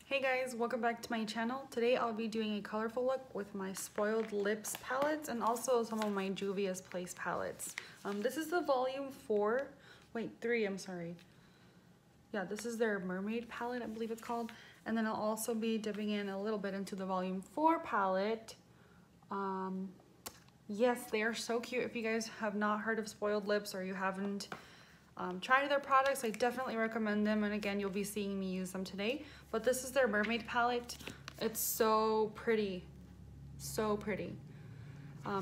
Hey guys, welcome back to my channel. Today I'll be doing a colorful look with my Spoiled Lips palettes and also some of my Juvia's Place palettes. This is the volume 3, I'm sorry. Yeah, this is their Mermaid palette, I believe it's called. And then I'll also be dipping in a little bit into the volume 4 palette. Yes, they are so cute. If you guys have not heard of Spoiled Lips or you haven't tried their products, I definitely recommend them, and again, you'll be seeing me use them today. But this is their Mermaid palette. It's so pretty, so pretty.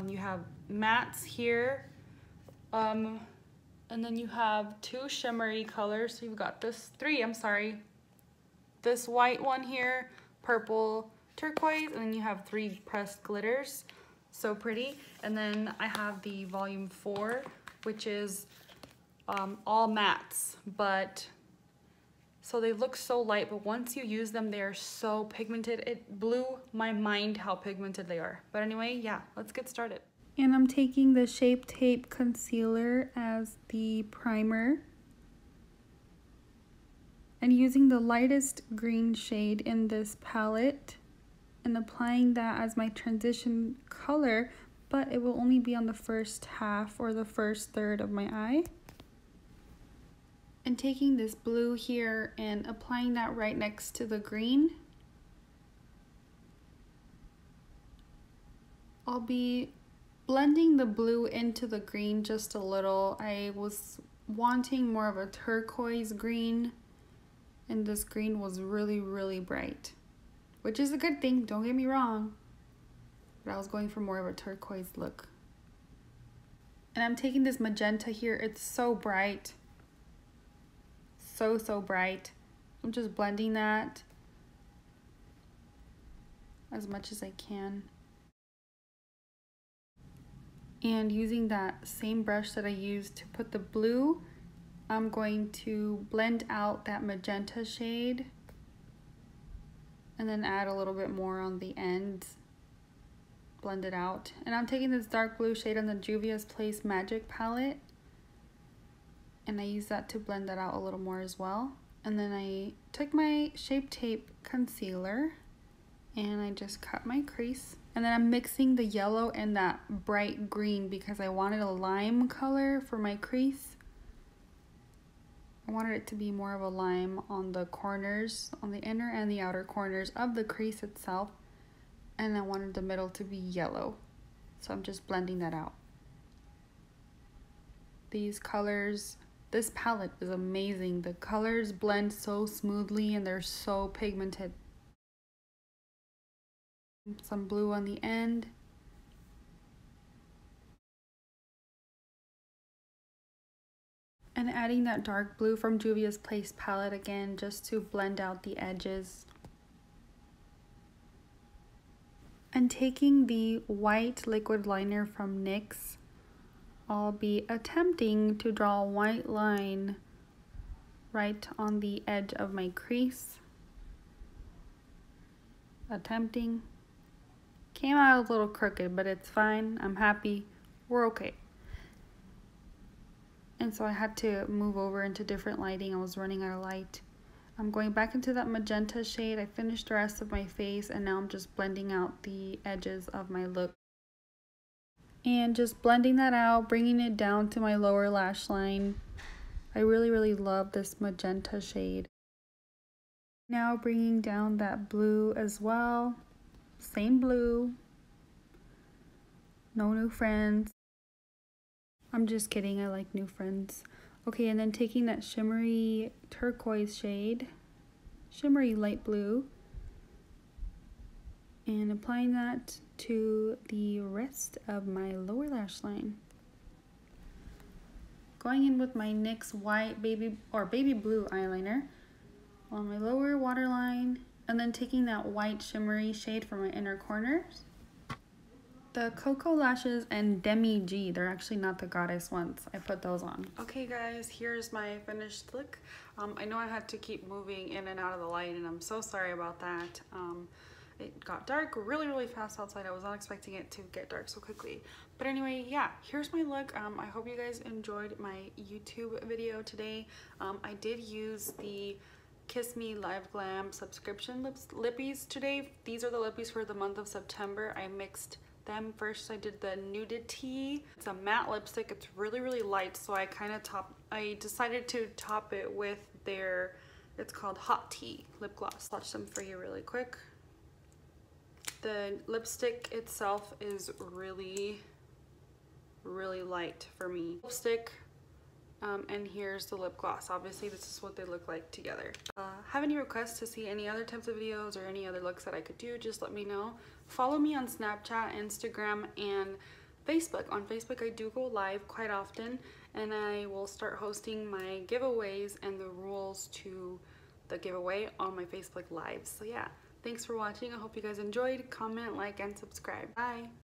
You have mattes here, and then you have two shimmery colors. So you've got this white one here, purple, turquoise, and then you have 3 pressed glitters. So pretty. And then I have the volume 4, which is all mattes, but so they look so light, but once you use them, they're so pigmented. It blew my mind how pigmented they are. But anyway, yeah, let's get started. And I'm taking the Shape Tape Concealer as the primer and using the lightest green shade in this palette and applying that as my transition color, but it will only be on the first half or the first third of my eye. And taking this blue here and applying that right next to the green. I'll be blending the blue into the green just a little. I was wanting more of a turquoise green, and this green was really, really bright, which is a good thing, don't get me wrong, but I was going for more of a turquoise look. And I'm taking this magenta here. It's so bright. So bright. I'm just blending that as much as I can. And using that same brush that I used to put the blue, I'm going to blend out that magenta shade and then add a little bit more on the ends. Blend it out. And I'm taking this dark blue shade on the Juvia's Place Magic palette, and I use that to blend that out a little more as well. And then I took my Shape Tape Concealer and I just cut my crease. And then I'm mixing the yellow and that bright green because I wanted a lime color for my crease. I wanted it to be more of a lime on the corners, on the inner and the outer corners of the crease itself. And I wanted the middle to be yellow. So I'm just blending that out. These colors, this palette is amazing. The colors blend so smoothly and they're so pigmented. Some blue on the end. And adding that dark blue from Juvia's Place palette again, just to blend out the edges. And taking the white liquid liner from NYX, I'll be attempting to draw a white line right on the edge of my crease. Attempting. Came out a little crooked, but it's fine. I'm happy. We're okay. And so I had to move over into different lighting. I was running out of light. I'm going back into that magenta shade. I finished the rest of my face, and now I'm just blending out the edges of my look. And just blending that out, bringing it down to my lower lash line. I really love this magenta shade. Now bringing down that blue as well. Same blue. No new friends. I'm just kidding, I like new friends. Okay, and then taking that shimmery turquoise shade, shimmery light blue, and applying that to the rest of my lower lash line. Going in with my NYX white baby blue eyeliner on my lower waterline, and then taking that white shimmery shade for my inner corners. The Cocoa Lashes and Demi G, they're actually not the Goddess ones. I put those on. Okay guys, here's my finished look. I know I had to keep moving in and out of the light, and I'm so sorry about that. It got dark really fast outside. I was not expecting it to get dark so quickly. But anyway, yeah, here's my look. I hope you guys enjoyed my YouTube video today. I did use the Kiss Me Live Glam subscription lippies today. These are the lippies for the month of September. I mixed them. First I did the Nudity. It's a matte lipstick. It's really light, so I decided to top it with their, it's called Hot Tea lip gloss. Swatch them for you really quick. The lipstick itself is really light for me. Lipstick, and here's the lip gloss. Obviously this is what they look like together. Have any requests to see any other types of videos or any other looks that I could do, just let me know. Follow me on Snapchat, Instagram, and Facebook. On Facebook I do go live quite often, and I will start hosting my giveaways and the rules to the giveaway on my Facebook lives. So yeah, thanks for watching. I hope you guys enjoyed. Comment, like, and subscribe. Bye.